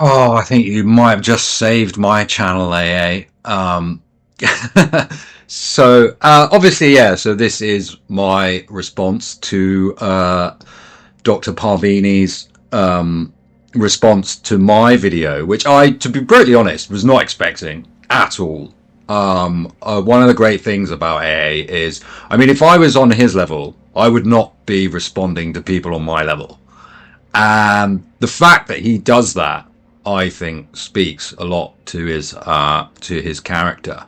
Oh, I think you might have just saved my channel, AA. Obviously, yeah. So this is my response to Dr. Parvini's response to my video, which I, to be brutally honest, was not expecting at all. One of the great things about AA is, I mean, if I was on his level, I would not be responding to people on my level. And the fact that he does that, I think, speaks a lot to his character.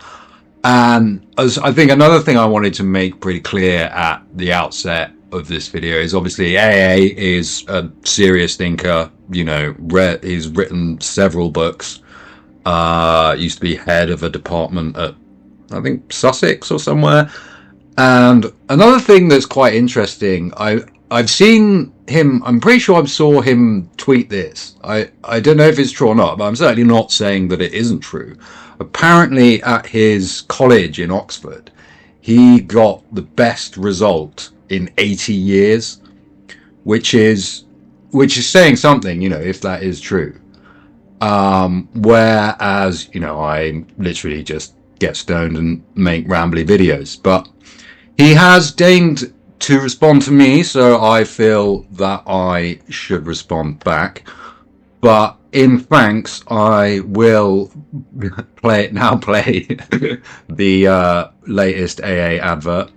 And as I think another thing I wanted to make pretty clear at the outset of this video is obviously AA is a serious thinker. You know, he's written several books. Used to be head of a department at, I think, Sussex or somewhere. And another thing that's quite interesting, I've seen him. I'm pretty sure I saw him tweet this. I don't know if it's true or not, but I'm certainly not saying that it isn't true. Apparently, at his college in Oxford, he got the best result in 80 years, which is saying something, you know, if that is true. Whereas, you know, I literally just get stoned and make rambly videos, but he has deigned to respond to me, so I feel that I should respond back. But in thanks, I will play the latest AA advert.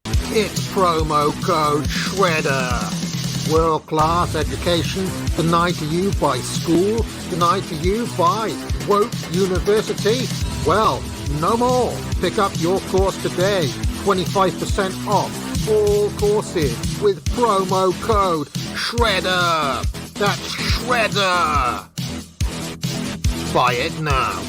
It's promo code SHREDDER. World-class education denied to you by school, denied to you by woke university. Well, no more. Pick up your course today. 25% off all courses with promo code SHREDDER. That's SHREDDER. Buy it now.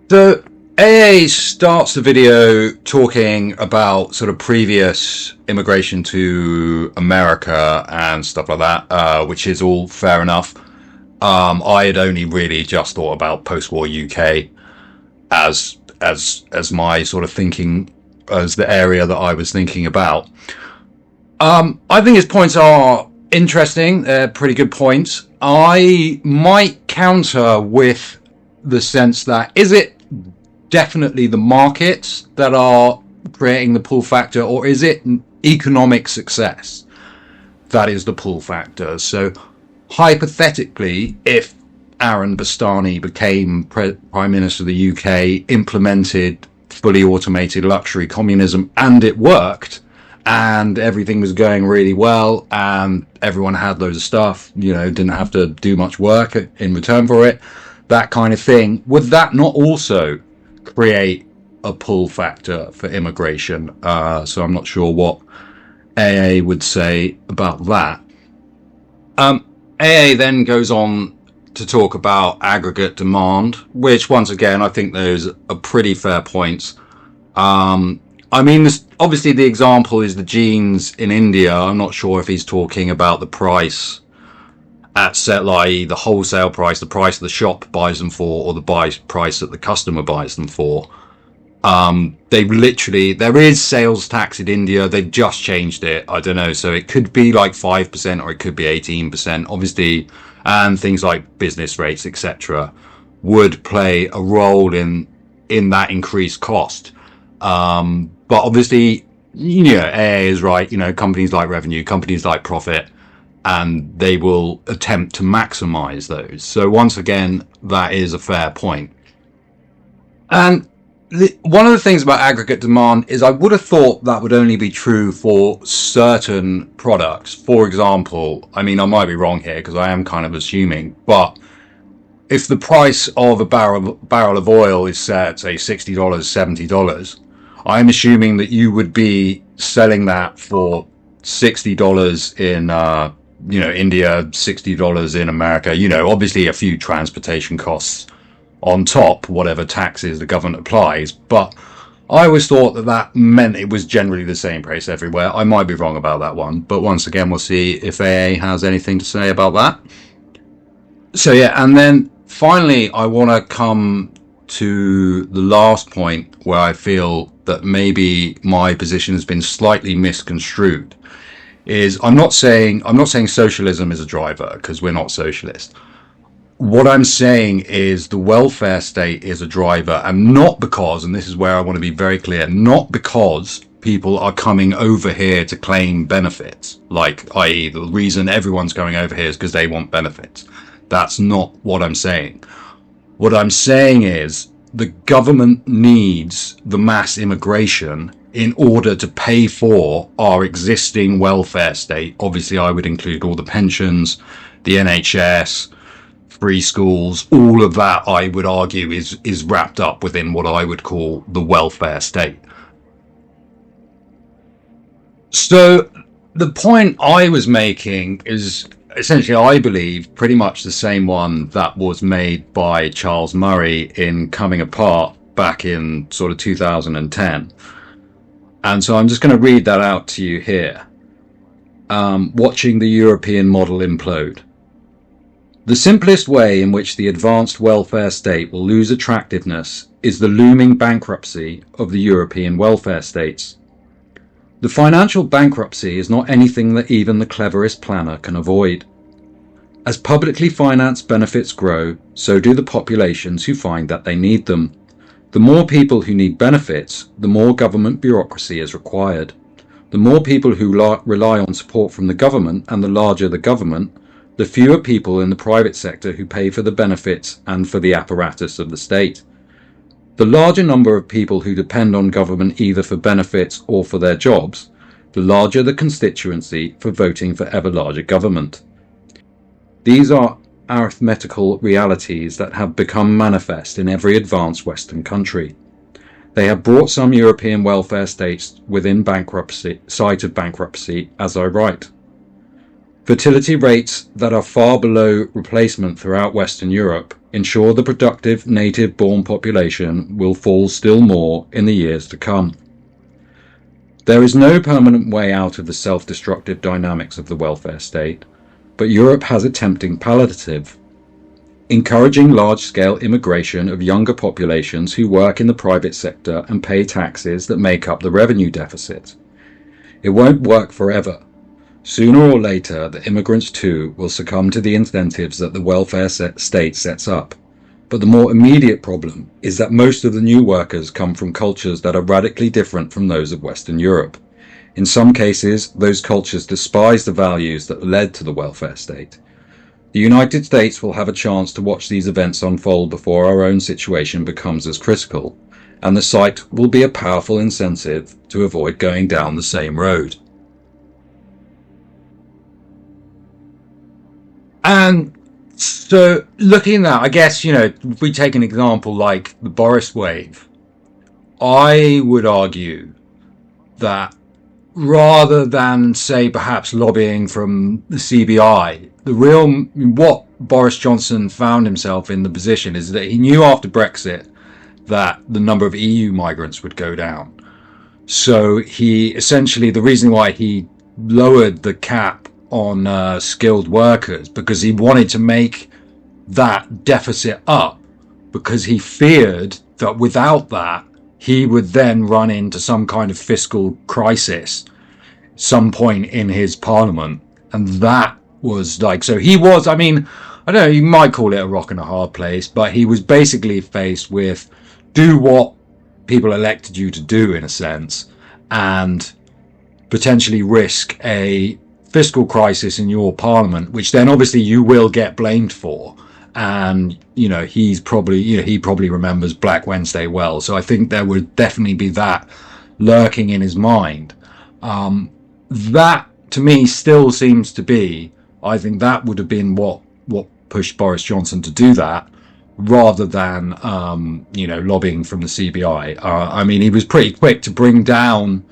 So AA starts the video talking about sort of previous immigration to America and stuff like that, which is all fair enough. I had only really just thought about post-war UK as my sort of thinking, as the area that I was thinking about. I think his points are interesting. They're pretty good points. I might counter with the sense that, is it definitely the markets that are creating the pull factor, or is it economic success that is the pull factor? So hypothetically, if Aaron Bastani became Prime Minister of the UK, implemented fully automated luxury communism, and it worked, and everything was going really well, and everyone had loads of stuff, you know, didn't have to do much work in return for it, that kind of thing, would that not also create a pull factor for immigration? So I'm not sure what AA would say about that. AA then goes on to talk about aggregate demand, which once again, I think those are pretty fair points. I mean, obviously the example is the jeans in India. I'm not sure if he's talking about the price at i.e. the wholesale price, the price the shop buys them for, or the price that the customer buys them for. They've literally, there is sales tax in India. They've just changed it. I don't know. So it could be like 5% or it could be 18%, obviously. And things like business rates, etc., would play a role in that increased cost. But obviously, you know, AA is right. You know, companies like revenue, companies like profit, and they will attempt to maximize those. So once again, that is a fair point. And one of the things about aggregate demand is I would have thought that would only be true for certain products. For example, I mean, I might be wrong here because I am kind of assuming, but if the price of a barrel of oil is set, say $60, $70, I'm assuming that you would be selling that for $60 in, you know, India, $60 in America, you know, obviously a few transportation costs on top, whatever taxes the government applies. But I always thought that that meant it was generally the same price everywhere. I might be wrong about that one, but once again, we'll see if AA has anything to say about that. So yeah, and then finally, I want to come to the last point where I feel that maybe my position has been slightly misconstrued, is I'm not saying socialism is a driver, because we're not socialist. What I'm saying is the welfare state is a driver, and not because, and this is where I want to be very clear, not because people are coming over here to claim benefits, like, i.e., the reason everyone's going over here is because they want benefits. That's not what I'm saying. What I'm saying is the government needs the mass immigration in order to pay for our existing welfare state. Obviously, I would include all the pensions, the NHS, free schools, all of that, I would argue, is wrapped up within what I would call the welfare state. So the point I was making is essentially, I believe, pretty much the same one that was made by Charles Murray in Coming Apart back in sort of 2010. And so I'm just going to read that out to you here. Watching the European model implode. The simplest way in which the advanced welfare state will lose attractiveness is the looming bankruptcy of the European welfare states. The financial bankruptcy is not anything that even the cleverest planner can avoid. As publicly financed benefits grow, so do the populations who find that they need them. The more people who need benefits, the more government bureaucracy is required. The more people who rely on support from the government, and the larger the government, the fewer people in the private sector who pay for the benefits and for the apparatus of the state. The larger number of people who depend on government either for benefits or for their jobs, the larger the constituency for voting for ever larger government. These are arithmetical realities that have become manifest in every advanced Western country. They have brought some European welfare states within sight of bankruptcy as I write. Fertility rates that are far below replacement throughout Western Europe ensure the productive native-born population will fall still more in the years to come. There is no permanent way out of the self-destructive dynamics of the welfare state, but Europe has a tempting palliative, encouraging large-scale immigration of younger populations who work in the private sector and pay taxes that make up the revenue deficit. It won't work forever. Sooner or later, the immigrants too will succumb to the incentives that the welfare state sets up. But the more immediate problem is that most of the new workers come from cultures that are radically different from those of Western Europe. In some cases, those cultures despise the values that led to the welfare state. The United States will have a chance to watch these events unfold before our own situation becomes as critical, and the site will be a powerful incentive to avoid going down the same road. And so looking at that, I guess, if we take an example like the Boris wave, I would argue that rather than, say, perhaps lobbying from the CBI, what Boris Johnson found himself in the position is that he knew after Brexit that the number of EU migrants would go down. So the reason why he lowered the cap on skilled workers, because he wanted to make that deficit up, because he feared that without that he would then run into some kind of fiscal crisis some point in his parliament. And that was so he was, I don't know, you might call it a rock and a hard place, but he was basically faced with do what people elected you to do, in a sense, and potentially risk a fiscal crisis in your parliament, which then obviously you will get blamed for. And he probably remembers Black Wednesday well, so I think there would definitely be that lurking in his mind. That to me still seems to be, I think that would have been what pushed Boris Johnson to do that, rather than lobbying from the CBI. He was pretty quick to bring down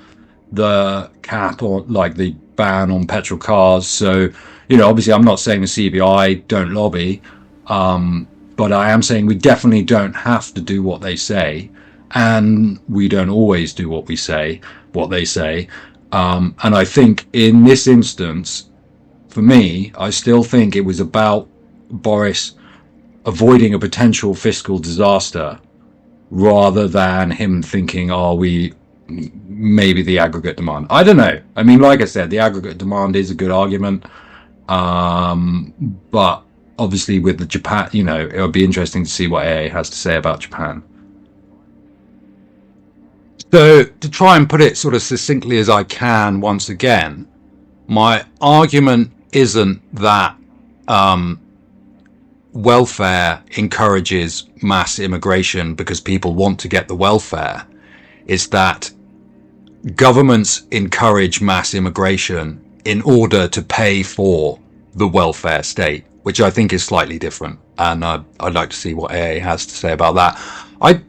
the cap, or like the ban on petrol cars. So obviously I'm not saying the CBI don't lobby, but I am saying we definitely don't have to do what they say, and we don't always do what they say. And I think in this instance, for me, I still think it was about Boris avoiding a potential fiscal disaster, rather than him thinking, we maybe the aggregate demand. I don't know. I mean, like I said, the aggregate demand is a good argument. But obviously with the Japan, it would be interesting to see what AA has to say about Japan. So to try and put it sort of succinctly as I can, once again, my argument isn't that welfare encourages mass immigration because people want to get the welfare. It's that governments encourage mass immigration in order to pay for the welfare state, which I think is slightly different. And I'd like to see what AA has to say about that. I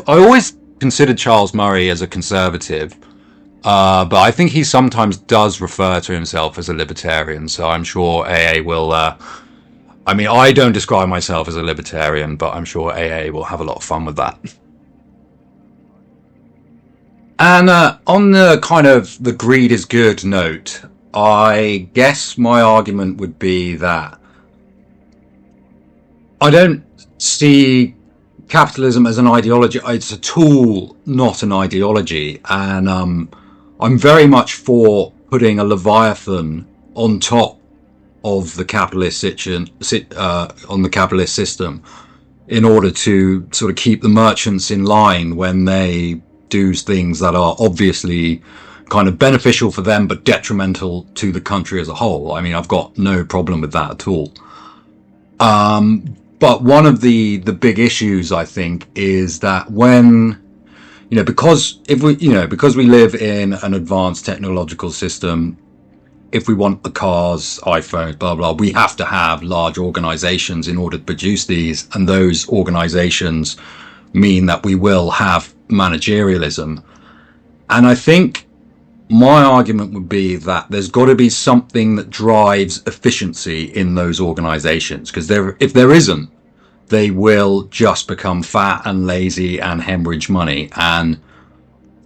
always considered Charles Murray as a conservative, but I think he sometimes does refer to himself as a libertarian. So I'm sure AA will, I don't describe myself as a libertarian, but I'm sure AA will have a lot of fun with that. And on the kind of the greed is good note, I guess my argument would be that I don't see capitalism as an ideology. It's a tool, not an ideology. And I'm very much for putting a Leviathan on top of the capitalist system in order to sort of keep the merchants in line when they do things that are obviously kind of beneficial for them but detrimental to the country as a whole. I mean, I've got no problem with that at all. But one of the big issues, I think, is that when, because we live in an advanced technological system, if we want the cars, iPhones, blah, blah, we have to have large organizations in order to produce these. And those organizations mean that we will have managerialism. And I think my argument would be that there's got to be something that drives efficiency in those organizations, because if there isn't, they will just become fat and lazy and hemorrhage money. And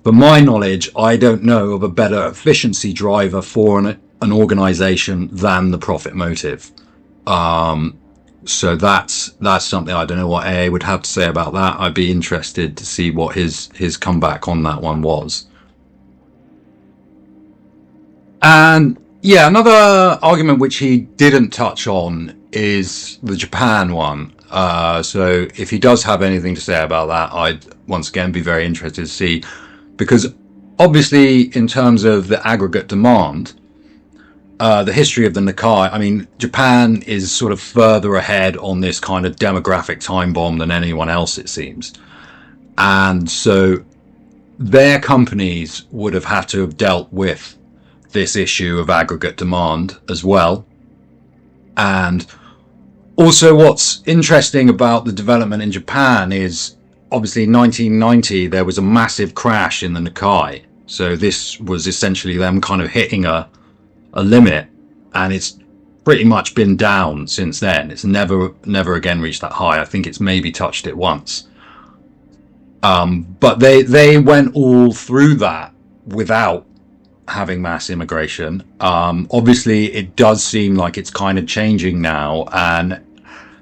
for my knowledge, I don't know of a better efficiency driver for an organization than the profit motive. So that's something. I don't know what AA would have to say about that. I'd be interested to see what his comeback on that one was. And yeah, another argument which he didn't touch on is the Japan one. So if he does have anything to say about that, I'd once again be very interested to see, because obviously in terms of the aggregate demand, the history of the Nikkei, I mean, Japan is sort of further ahead on this kind of demographic time bomb than anyone else, it seems. And so their companies would have had to have dealt with this issue of aggregate demand as well. And also what's interesting about the development in Japan is obviously in 1990 there was a massive crash in the Nikkei. So this was essentially them kind of hitting a limit, and it's pretty much been down since then. It's never again reached that high. I think it's maybe touched it once. But they went all through that without having mass immigration. Obviously it does seem like it's kind of changing now, and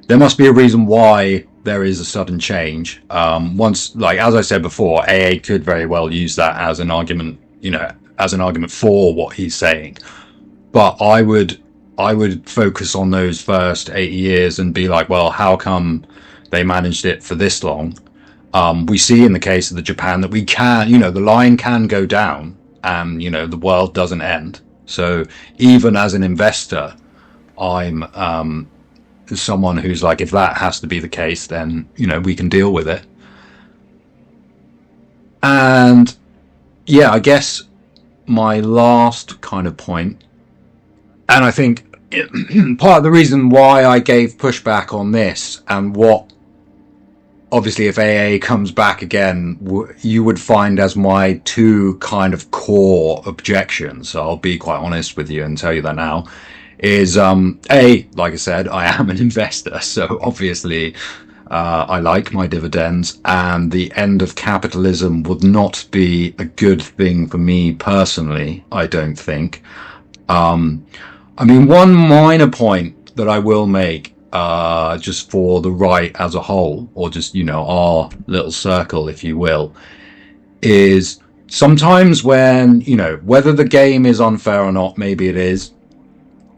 there must be a reason why there is a sudden change. Like as I said before, AA could very well use that as an argument, as an argument for what he's saying. But I would focus on those first 80 years and be like, well, how come they managed it for this long? We see in the case of the Japan that we can, the line can go down, and the world doesn't end. So even as an investor, I'm someone who's like, if that has to be the case, then we can deal with it. And yeah, I guess my last kind of point, and I think part of the reason why I gave pushback on this, and what obviously if AA comes back again, you would find as my two kind of core objections, so I'll be quite honest with you and tell you that now, is like I said, I am an investor, so obviously I like my dividends, and the end of capitalism would not be a good thing for me personally, I don't think. One minor point that I will make, just for the right as a whole, or just, our little circle, if you will, is sometimes when, whether the game is unfair or not, maybe it is,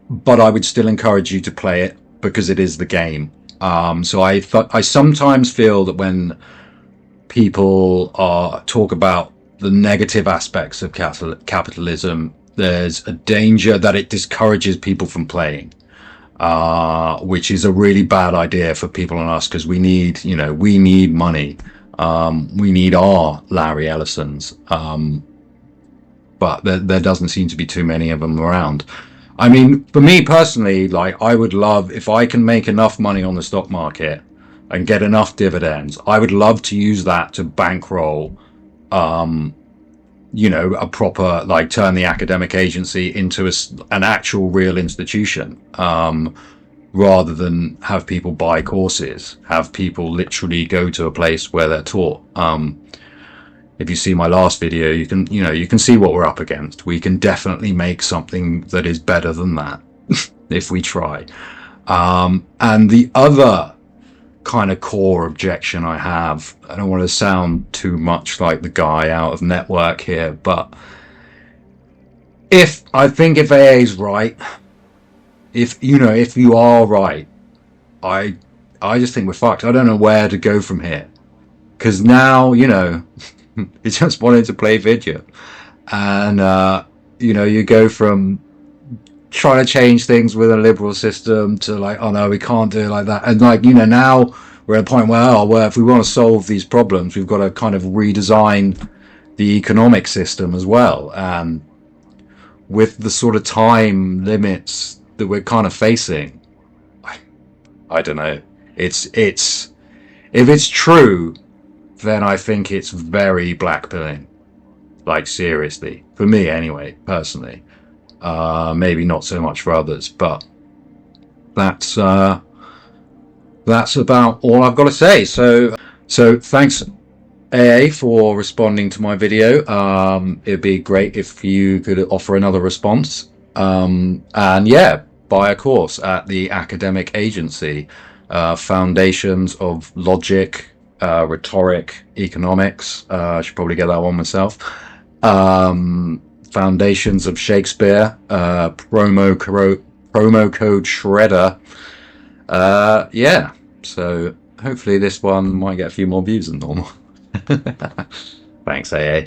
but I would still encourage you to play it because it is the game. So I sometimes feel that when people talk about the negative aspects of capitalism, there's a danger that it discourages people from playing, which is a really bad idea for people and us, because we need money. We need our Larry Ellisons. But there doesn't seem to be too many of them around. I mean, for me personally, like, I would love, if I can make enough money on the stock market and get enough dividends, I would love to use that to bankroll, a proper, like, turn the academic agency into an actual real institution, rather than have people buy courses, have people literally go to a place where they're taught. If you see my last video, you can see what we're up against. We can definitely make something that is better than that if we try. And the other kind of core objection I have, I don't want to sound too much like the guy out of Network here, but I think if AA is right, if you are right, I just think we're fucked. I don't know where to go from here, because now, you just wanted to play video, and you go from trying to change things with a liberal system to like, oh no, we can't do it like that, and like, now we're at a point where if we want to solve these problems, we've got to kind of redesign the economic system as well, and with the sort of time limits that we're kind of facing, I don't know. It's if it's true, then I think it's very blackpilling. Like, seriously. For me, anyway, personally. Maybe not so much for others, but that's about all I've got to say. So thanks, AA, for responding to my video. It'd be great if you could offer another response. And yeah, buy a course at the academic agency. Foundations of Logic, Rhetoric, Economics. I should probably get that one myself. Foundations of Shakespeare, promo code Shredder. Yeah, so hopefully this one might get a few more views than normal. Thanks, AA.